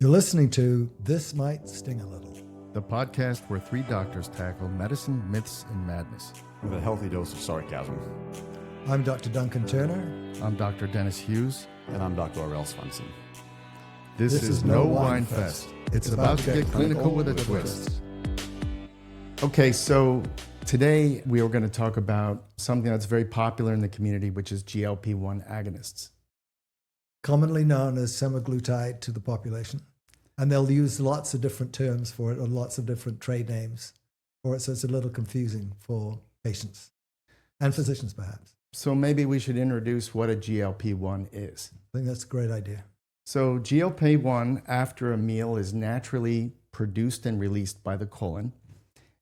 You're listening to This Might Sting a Little. The podcast where three doctors tackle medicine, myths, and madness. With a healthy dose of sarcasm. I'm Dr. Duncan Turner. I'm Dr. Dennis Hughes. And I'm Dr. Aurel Swenson. This is No Wine Fest. It's about to get clinical with a twist. Okay, so today we are going to talk about something that's very popular in the community, which is GLP-1 agonists. Commonly known as semaglutide to the population. And they'll use lots of different terms for it or lots of different trade names for it, so it's a little confusing for patients and physicians perhaps. So maybe we should introduce what a GLP-1 is. I think that's a great idea. So GLP-1 after a meal is naturally produced and released by the colon.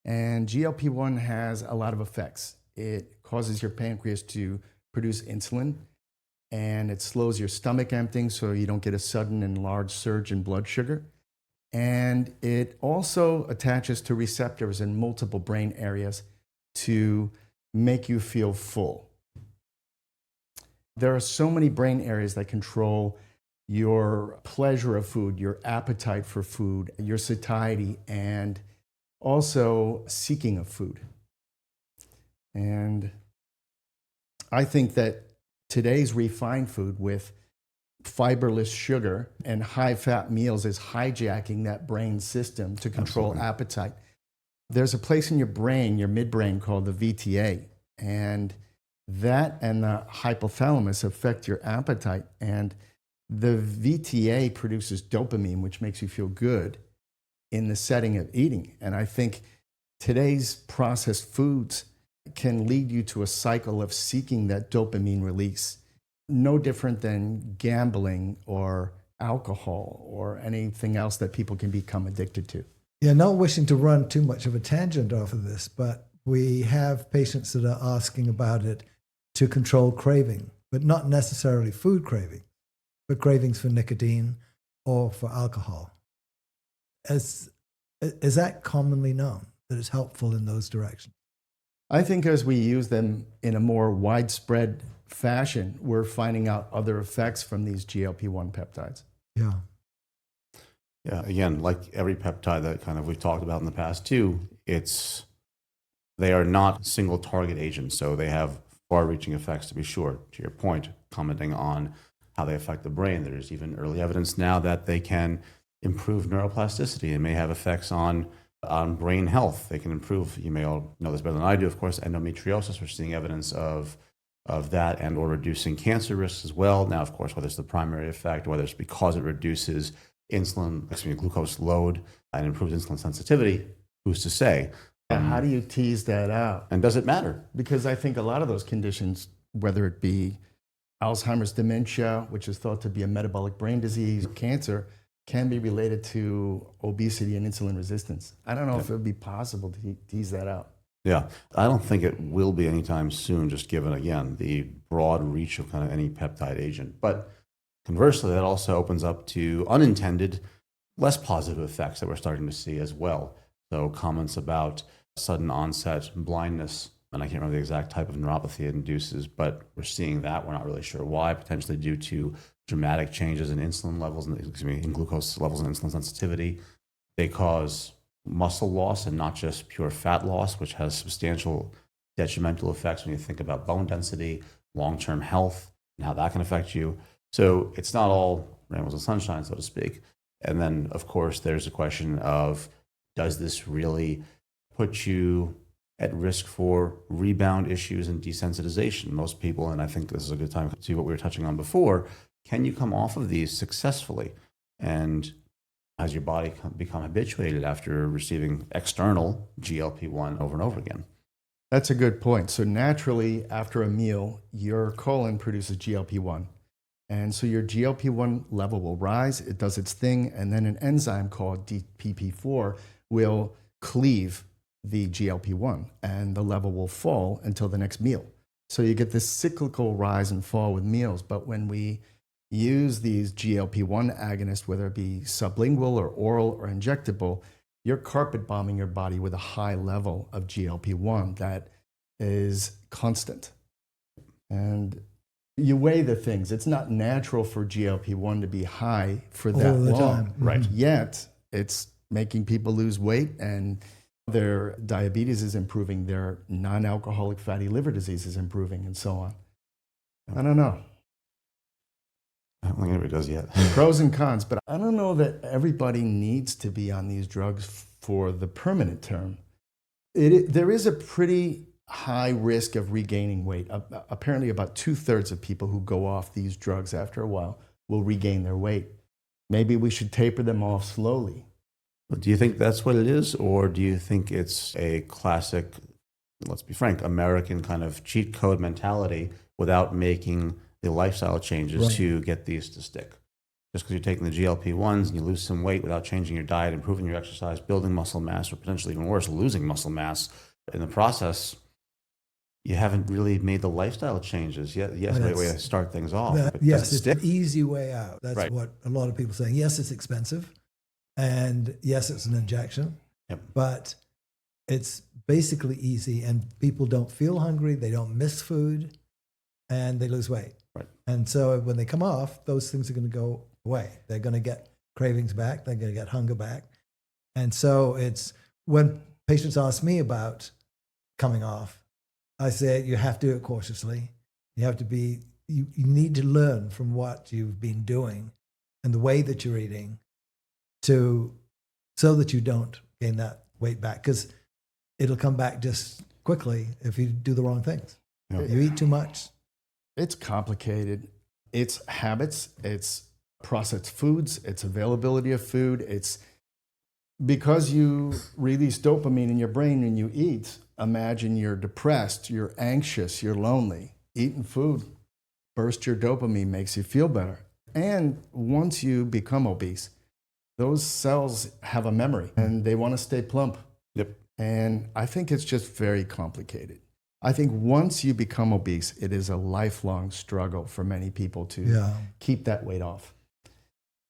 And GLP-1 has a lot of effects. It causes your pancreas to produce insulin, and it slows your stomach emptying so you don't get a sudden and large surge in blood sugar. And it also attaches to receptors in multiple brain areas to make you feel full. There are so many brain areas that control your pleasure of food, your appetite for food, your satiety, and also seeking of food. And I think that today's refined food with fiberless sugar and high-fat meals is hijacking that brain system to control Absolutely. appetite. There's a place in your brain, your midbrain, called the VTA, and that and the hypothalamus affect your appetite. And the VTA produces dopamine, which makes you feel good in the setting of eating. And I think today's processed foods can lead you to a cycle of seeking that dopamine release, no different than gambling or alcohol or anything else that people can become addicted to. Yeah, not wishing to run too much of a tangent off of this, but we have patients that are asking about it to control craving, but not necessarily food craving, but cravings for nicotine or for alcohol. Is that commonly known, that it's helpful in those directions? I think as we use them in a more widespread fashion, we're finding out other effects from these GLP-1 peptides. Yeah. Yeah, again, like every peptide that kind of we've talked about in the past too, they are not single target agents, so they have far-reaching effects to be sure. To your point, commenting on how they affect the brain, there's even early evidence now that they can improve neuroplasticity and may have effects on brain health. They can improve, you may all know this better than I do, of course, endometriosis. We're seeing evidence of that and or reducing cancer risks as well. Now, of course, whether it's the primary effect, whether it's because it reduces glucose load and improves insulin sensitivity, who's to say? How do you tease that out? And does it matter? Because I think a lot of those conditions, whether it be Alzheimer's dementia, which is thought to be a metabolic brain disease, cancer, can be related to obesity and insulin resistance. I don't know if it would be possible to tease that out. Yeah, I don't think it will be anytime soon, just given, again, the broad reach of kind of any peptide agent. But conversely, that also opens up to unintended, less positive effects that we're starting to see as well. So comments about sudden onset blindness, and I can't remember the exact type of neuropathy it induces, but we're seeing that. We're not really sure why, potentially due to dramatic changes in insulin levels, in glucose levels and insulin sensitivity. They cause muscle loss and not just pure fat loss, which has substantial detrimental effects when you think about bone density, long-term health, and how that can affect you. So it's not all rainbows and sunshine, so to speak. And then, of course, there's a question of, does this really put you at risk for rebound issues and desensitization? Most people, and I think this is a good time to see what we were touching on before, can you come off of these successfully? And has your body become habituated after receiving external GLP-1 over and over again? That's a good point. So naturally, after a meal, your colon produces GLP-1. And so your GLP-1 level will rise, it does its thing, and then an enzyme called DPP4 will cleave the GLP-1, and the level will fall until the next meal. So you get this cyclical rise and fall with meals. But when we use these GLP-1 agonists, whether it be sublingual or oral or injectable, you're carpet bombing your body with a high level of GLP-1 that is constant. And You weigh the things. It's not natural for GLP-1 to be high for that All the long. time. Right. Yet it's making people lose weight, and their diabetes is improving, their non-alcoholic fatty liver disease is improving, and so on. I don't know. I don't think anybody does yet. Pros and cons, but I don't know that everybody needs to be on these drugs for the permanent term. There is a pretty high risk of regaining weight. Apparently about 2/3 of people who go off these drugs after a while will regain their weight. Maybe we should taper them off slowly. But do you think that's what it is, or do you think it's a classic, let's be frank, American kind of cheat code mentality without making the lifestyle changes Right. to get these to stick? Just because you're taking the GLP-1s and you lose some weight without changing your diet, improving your exercise, building muscle mass, or potentially even worse, losing muscle mass in the process, you haven't really made the lifestyle changes yet. Yes, Well, the way to start things off. but yes, does it it's stick? an easy way out. That's Right. what a lot of people are saying. Yes, it's expensive, and yes, it's an injection, Yep. but it's basically easy, and people don't feel hungry, they don't miss food, and they lose weight. Right. And so when they come off, those things are going to go away. They're going to get cravings back, they're going to get hunger back. And so it's when patients ask me about coming off, I say you have to do it cautiously. You have to be, you need to learn from what you've been doing and the way that you're eating so that you don't gain that weight back, because it'll come back just quickly if you do the wrong things. Yeah. You eat too much. It's complicated. It's habits, it's processed foods, it's availability of food. It's because you release dopamine in your brain when you eat. Imagine you're depressed, you're anxious, you're lonely. Eating food bursts your dopamine, makes you feel better. And once you become obese, those cells have a memory and they want to stay plump. Yep. And I think it's just very complicated. I think once you become obese, it is a lifelong struggle for many people to keep that weight off.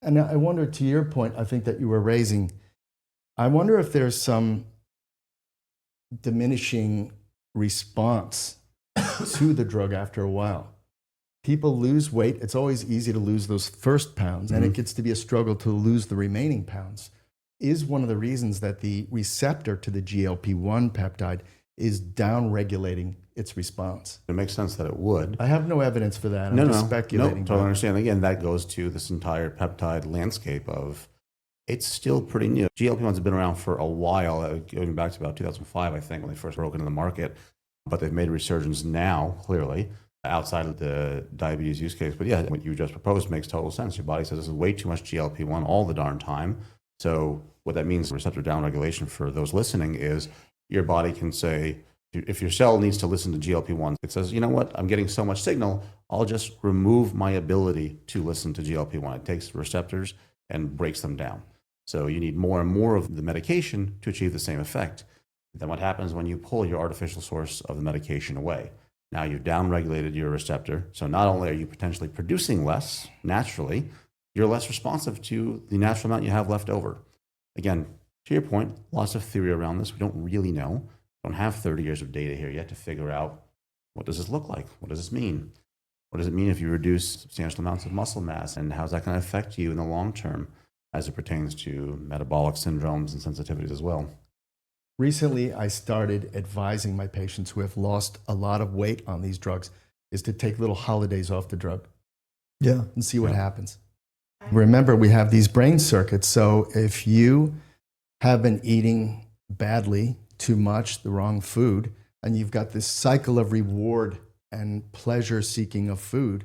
And I wonder, to your point, I think that you were raising, I wonder if there's some diminishing response to the drug after a while. People lose weight. It's always easy to lose those first pounds, and it gets to be a struggle to lose the remaining pounds. Is one of the reasons that the receptor to the GLP-1 peptide is down-regulating its response. It makes sense that it would. I have no evidence for that. I'm just speculating. No, totally understand. Again, that goes to this entire peptide landscape of, it's still pretty new. GLP-1s have been around for a while, going back to about 2005, I think, when they first broke into the market. But they've made a resurgence now, clearly, outside of the diabetes use case. But yeah, what you just proposed makes total sense. Your body says this is way too much GLP-1 all the darn time. So what that means, receptor downregulation for those listening, is your body can say, if your cell needs to listen to GLP-1, it says, you know what, I'm getting so much signal, I'll just remove my ability to listen to GLP-1. It takes the receptors and breaks them down. So you need more and more of the medication to achieve the same effect. Then what happens when you pull your artificial source of the medication away? Now you've downregulated your receptor. So not only are you potentially producing less naturally, you're less responsive to the natural amount you have left over. Again, to your point, lots of theory around this. We don't really know. We don't have 30 years of data here yet to figure out, what does this look like? What does this mean? What does it mean if you reduce substantial amounts of muscle mass? And how's that going to affect you in the long term as it pertains to metabolic syndromes and sensitivities as well? Recently, I started advising my patients who have lost a lot of weight on these drugs is to take little holidays off the drug and see what happens. Remember, we have these brain circuits. So if you have been eating badly, too much, the wrong food, and you've got this cycle of reward and pleasure seeking of food,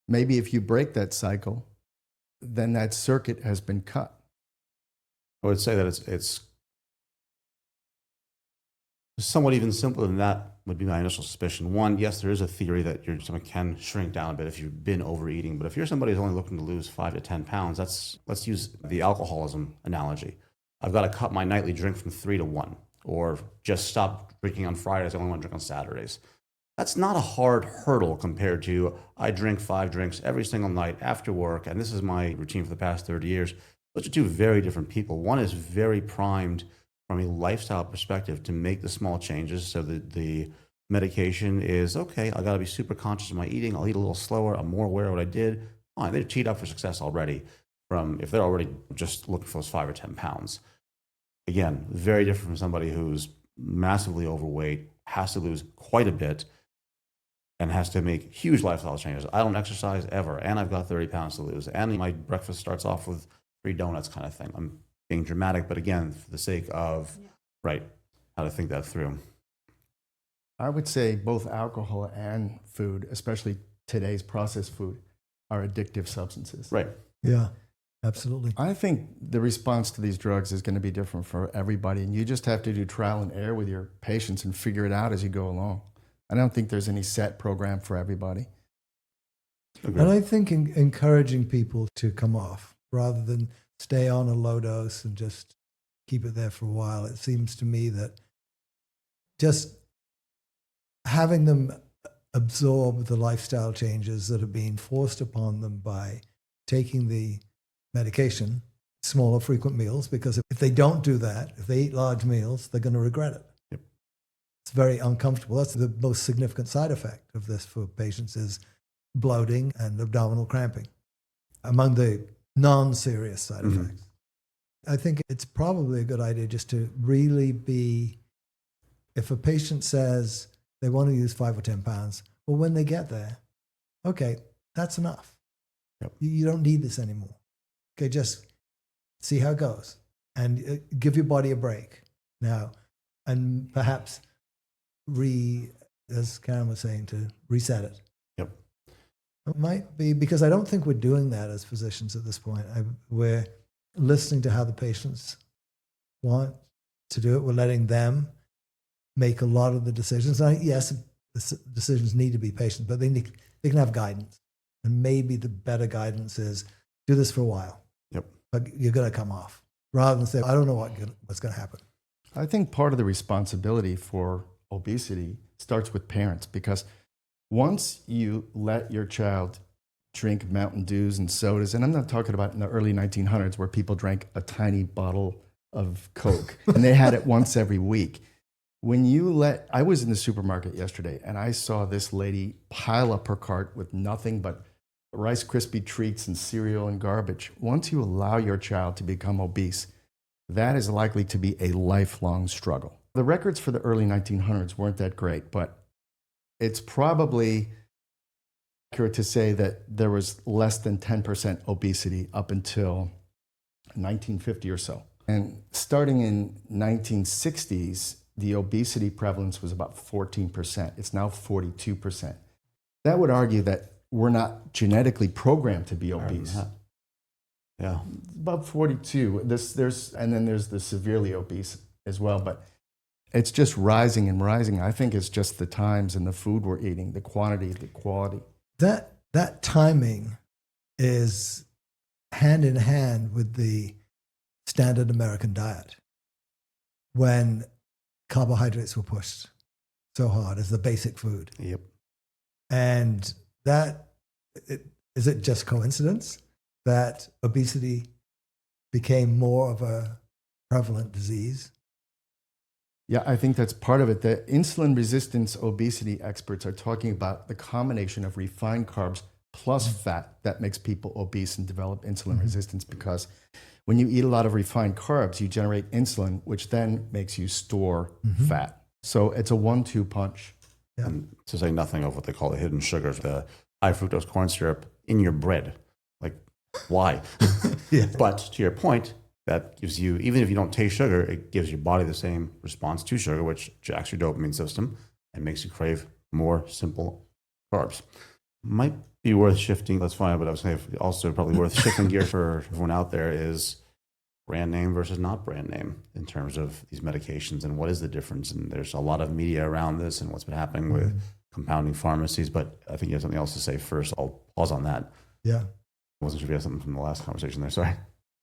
maybe if you break that cycle, then that circuit has been cut. I would say that it's somewhat even simpler than that would be my initial suspicion. One, yes, there is a theory that your stomach can shrink down a bit if you've been overeating, but if you're somebody who's only looking to lose 5 to 10 pounds, let's use the alcoholism analogy. I've got to cut my nightly drink from 3 to 1, or just stop drinking on Fridays, I only want to drink on Saturdays. That's not a hard hurdle compared to, I drink 5 drinks every single night after work, and this is my routine for the past 30 years. Those are two very different people. One is very primed from a lifestyle perspective to make the small changes so that the medication is, okay, I got to be super conscious of my eating. I'll eat a little slower. I'm more aware of what I did. Fine, they're teed up for success already from if they're already just looking for those 5 or 10 pounds. Again, very different from somebody who's massively overweight, has to lose quite a bit, and has to make huge lifestyle changes. I don't exercise ever, and I've got 30 pounds to lose, and my breakfast starts off with 3 donuts kind of thing. I'm being dramatic, but again, for the sake of, right, how to think that through. I would say both alcohol and food, especially today's processed food, are addictive substances. Right. Yeah, absolutely. I think the response to these drugs is going to be different for everybody, and you just have to do trial and error with your patients and figure it out as you go along. I don't think there's any set program for everybody. Agreed. And I think encouraging people to come off rather than stay on a low dose and just keep it there for a while. It seems to me that just having them absorb the lifestyle changes that are being forced upon them by taking the medication, smaller frequent meals, because if they don't do that, if they eat large meals, they're going to regret it. Yep. It's very uncomfortable. That's the most significant side effect of this for patients is bloating and abdominal cramping among the non-serious side effects. I think it's probably a good idea just to really be, if a patient says they want to use 5 or 10 pounds, well, when they get there, okay, that's enough. Yep. You don't need this anymore. Okay, just see how it goes and give your body a break now, and perhaps as Karen was saying, to reset it. Yep. It might be because I don't think we're doing that as physicians at this point. We're listening to how the patients want to do it. We're letting them make a lot of the decisions. Yes, the decisions need to be patient, but they can have guidance. And maybe the better guidance is do this for a while. Yep. But you're going to come off. Rather than say, I don't know what's going to happen. I think part of the responsibility for obesity starts with parents, because once you let your child drink Mountain Dews and sodas, and I'm not talking about in the early 1900s where people drank a tiny bottle of Coke and they had it once every week. I was in the supermarket yesterday and I saw this lady pile up her cart with nothing but Rice Krispie treats and cereal and garbage. Once you allow your child to become obese, that is likely to be a lifelong struggle. The records for the early 1900s weren't that great, but it's probably accurate to say that there was less than 10% obesity up until 1950 or so. And starting in 1960s, the obesity prevalence was about 14%. It's now 42%. That would argue that we're not genetically programmed to be obese. Yeah. About 42. And then there's the severely obese as well, but it's just rising and rising. I think it's just the times and the food we're eating, the quantity, the quality. That timing is hand in hand with the standard American diet, when carbohydrates were pushed so hard as the basic food. Yep. And is it just coincidence that obesity became more of a prevalent disease? Yeah, I think that's part of it. The insulin resistance obesity experts are talking about the combination of refined carbs plus fat that makes people obese and develop insulin resistance, because when you eat a lot of refined carbs, you generate insulin, which then makes you store fat. So it's a 1-2 punch. Yeah. And to say nothing of what they call the hidden sugars, the high fructose corn syrup in your bread. Like, why? Yeah. But to your point, that gives you, even if you don't taste sugar, it gives your body the same response to sugar, which jacks your dopamine system and makes you crave more simple carbs. Might be worth shifting, that's fine, but I was saying also probably worth shifting gear for everyone out there is brand name versus not brand name in terms of these medications and what is the difference. And there's a lot of media around this and what's been happening with compounding pharmacies, but I think you have something else to say first. I'll pause on that. Yeah. I wasn't sure if you had something from the last conversation there, sorry.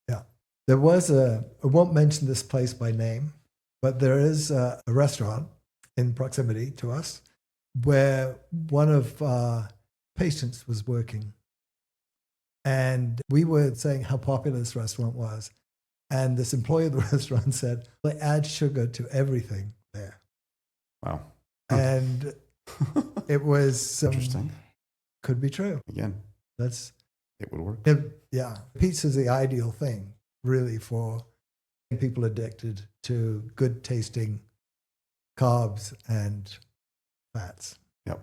Yeah. There was I won't mention this place by name, but there is a restaurant in proximity to us where one of our patients was working. And we were saying how popular this restaurant was. And this employee of the restaurant said, they add sugar to everything there. Wow. And it was Interesting. could be true. Again, That's it would work. yeah. Pizza's the ideal thing, really, for people addicted to good tasting carbs and fats. Yep.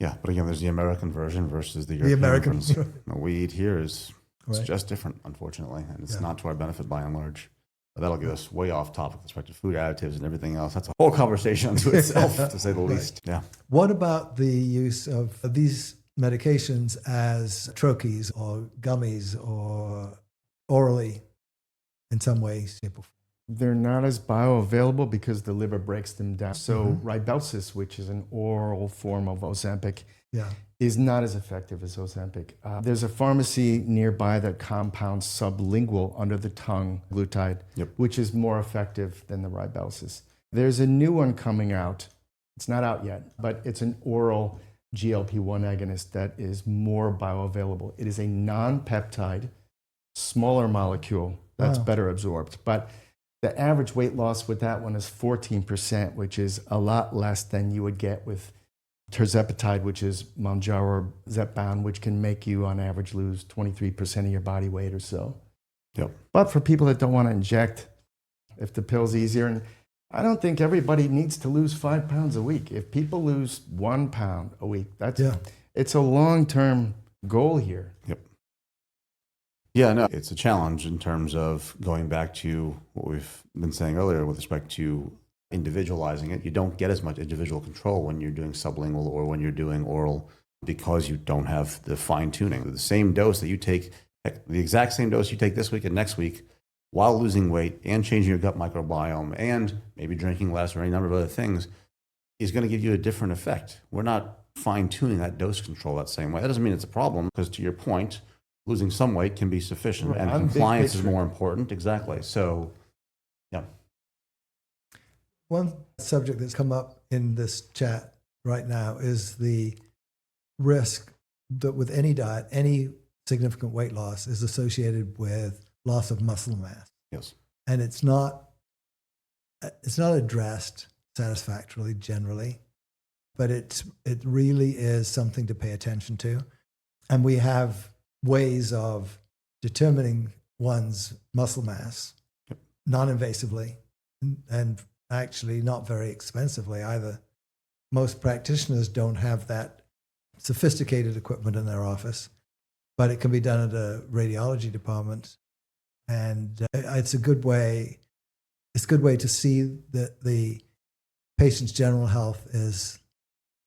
Yeah, but again, there's the American version versus the European American version. What we eat here is it's Right. just different, unfortunately, and it's Yeah. not to our benefit by and large. But that'll get us way off topic with respect to food additives and everything else. That's a whole conversation unto itself, to say the least. Yeah. What about the use of these medications as troches or gummies or orally in some way, shape, or form? They're not as bioavailable because the liver breaks them down. So Rybelsus, which is an oral form of Ozempic, Yeah. is not as effective as Ozempic. There's a pharmacy nearby that compounds sublingual under the tongue glutide, which is more effective than the Rybelsus. There's a new one coming out. It's not out yet, but it's an oral GLP-1 agonist that is more bioavailable. It is a non-peptide, smaller molecule that's better absorbed. But the average weight loss with that one is 14%, which is a lot less than you would get with tirzepatide, which is Mounjaro or Zepbound, which can make you on average lose 23% of your body weight or so. Yep. But for people that don't want to inject, if the pill's easier, and I don't think everybody needs to lose 5 pounds a week. If people lose 1 pound a week, it's a long-term goal here. Yep. Yeah, no, it's a challenge in terms of going back to what we've been saying earlier with respect to individualizing it. You don't get as much individual control when you're doing sublingual or when you're doing oral because you don't have the fine tuning. The same dose that you take, the exact same dose you take this week and next week while losing weight and changing your gut microbiome and maybe drinking less or any number of other things is going to give you a different effect. We're not fine tuning that dose control that same way. That doesn't mean it's a problem because to your point, losing some weight can be sufficient, Right. and compliance is more important. Exactly. So, yeah. One subject that's come up in this chat right now is the risk that with any diet, any significant weight loss is associated with loss of muscle mass. Yes. And it's not addressed satisfactorily generally, but it really is something to pay attention to. And we have ways of determining one's muscle mass non-invasively and actually not very expensively either. Most practitioners don't have that sophisticated equipment in their office, but it can be done at a radiology department. And it's a good way to see that the patient's general health is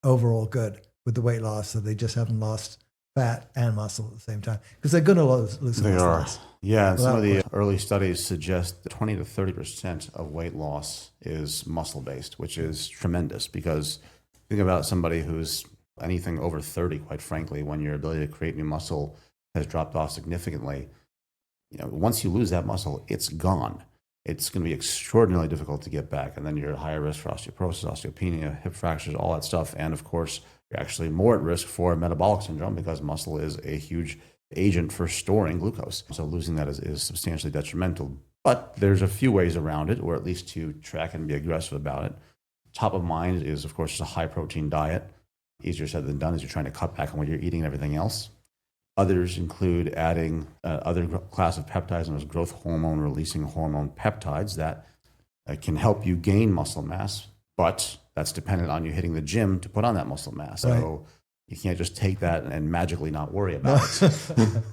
overall good with the weight loss, so they just haven't lost fat and muscle at the same time, because they're going to lose They muscle are. mass. Yeah, and some of the early studies suggest that 20 to 30% of weight loss is muscle-based, which is tremendous because think about somebody who's anything over 30, quite frankly, when your ability to create new muscle has dropped off significantly. You know, once you lose that muscle, it's gone. It's going to be extraordinarily difficult to get back. And then you're at higher risk for osteoporosis, osteopenia, hip fractures, all that stuff. And of course, you're actually more at risk for metabolic syndrome because muscle is a huge agent for storing glucose. So losing that is substantially detrimental. But there's a few ways around it, or at least to track and be aggressive about it. Top of mind is, of course, a high protein diet. Easier said than done as you're trying to cut back on what you're eating and everything else. Others include adding other class of peptides, and those growth hormone releasing hormone peptides that can help you gain muscle mass, but that's dependent on you hitting the gym to put on that muscle mass. Right. So you can't just take that and magically not worry about it.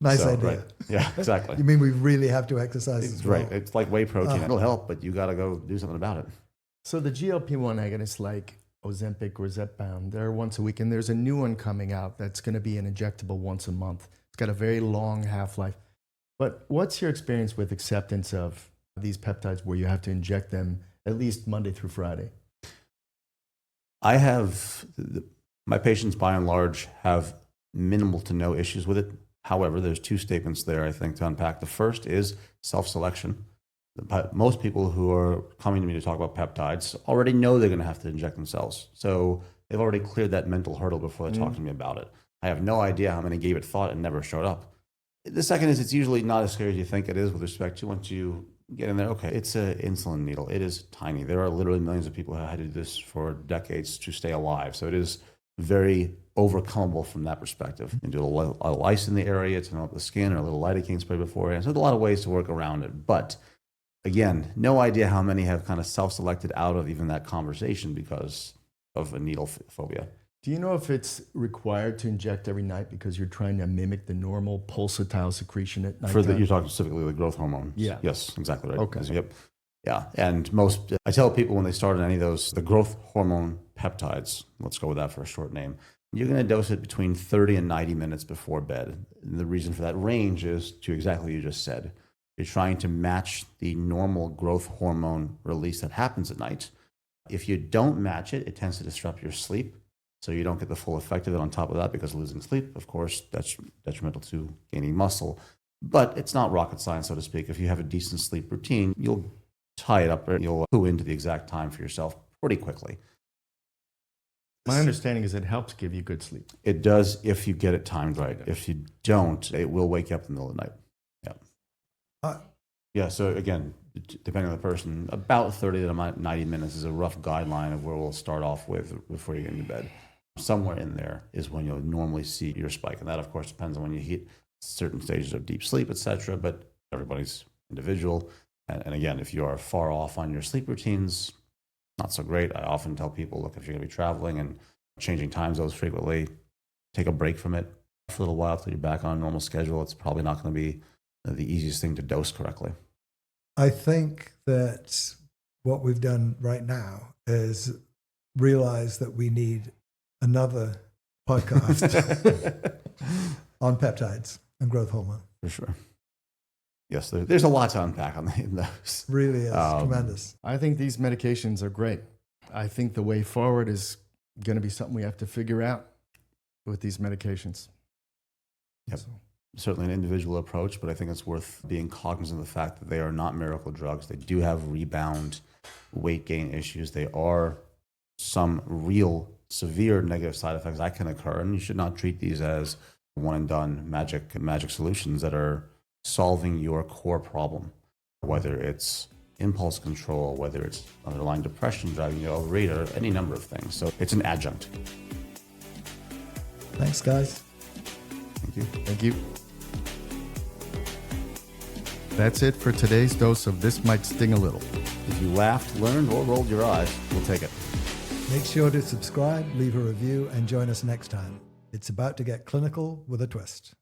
Nice So, idea. right. Yeah, exactly. You mean we really have to exercise as well? Right. It's like whey protein. It'll help, but you got to go do something about it. So the GLP-1 agonists like Ozempic or Zepbound, they're once a week, and there's a new one coming out that's going to be an injectable once a month. It's got a very long half-life. But what's your experience with acceptance of these peptides where you have to inject them at least Monday through Friday? I have, my patients by and large have minimal to no issues with it. However, there's two statements there, I think, to unpack. The first is self-selection. Most people who are coming to me to talk about peptides already know they're going to have to inject themselves. So they've already cleared that mental hurdle before they talk to me about it. I have no idea how many gave it thought and never showed up. The second is it's usually not as scary as you think it is with respect to once you get in there. Okay, it's an insulin needle. It is tiny. There are literally millions of people who had to do this for decades to stay alive. So it is very overcomable from that perspective. You can do a lot of ice in the area to help the skin, or a little lidocaine spray beforehand. So there's a lot of ways to work around it. But again, no idea how many have kind of self-selected out of even that conversation because of a needle phobia. Do you know if it's required to inject every night because you're trying to mimic the normal pulsatile secretion at night? You're talking specifically the growth hormone. Yeah. Yes, exactly right. Okay. Yep. Yeah. And I tell people when they start on any of those, the growth hormone peptides, let's go with that for a short name, you're going to dose it between 30 and 90 minutes before bed. And the reason for that range is to exactly what you just said. You're trying to match the normal growth hormone release that happens at night. If you don't match it, it tends to disrupt your sleep. So you don't get the full effect of it on top of that, because losing sleep, of course, that's detrimental to gaining muscle. But it's not rocket science, so to speak. If you have a decent sleep routine, you'll tie it up, or you'll clue into the exact time for yourself pretty quickly. My understanding is it helps give you good sleep. It does if you get it timed right. If you don't, it will wake you up in the middle of the night. Yeah. Yeah, so again, depending on the person, about 30 to 90 minutes is a rough guideline of where we'll start off with before you get into bed. Somewhere in there is when you'll normally see your spike. And that, of course, depends on when you hit certain stages of deep sleep, et cetera, but everybody's individual. And again, if you are far off on your sleep routines, not so great. I often tell people, look, if you're going to be traveling and changing time zones frequently, take a break from it for a little while till you're back on a normal schedule. It's probably not going to be the easiest thing to dose correctly. I think that what we've done right now is realize that we need another podcast on peptides and growth hormone. For sure. Yes, there's a lot to unpack in those. Really is tremendous. I think these medications are great. I think the way forward is going to be something we have to figure out with these medications. Yep. So. Certainly an individual approach, but I think it's worth being cognizant of the fact that they are not miracle drugs. They do have rebound weight gain issues. They are some real severe negative side effects that can occur, and you should not treat these as one and done magic solutions that are solving your core problem, whether it's impulse control, whether it's underlying depression driving you to overeat, or any number of things. So it's an adjunct. Thanks, guys. Thank you. Thank you. That's it for today's dose of This Might Sting a Little. If you laughed, learned, or rolled your eyes, we'll take it. Make sure to subscribe, leave a review, and join us next time. It's about to get clinical with a twist.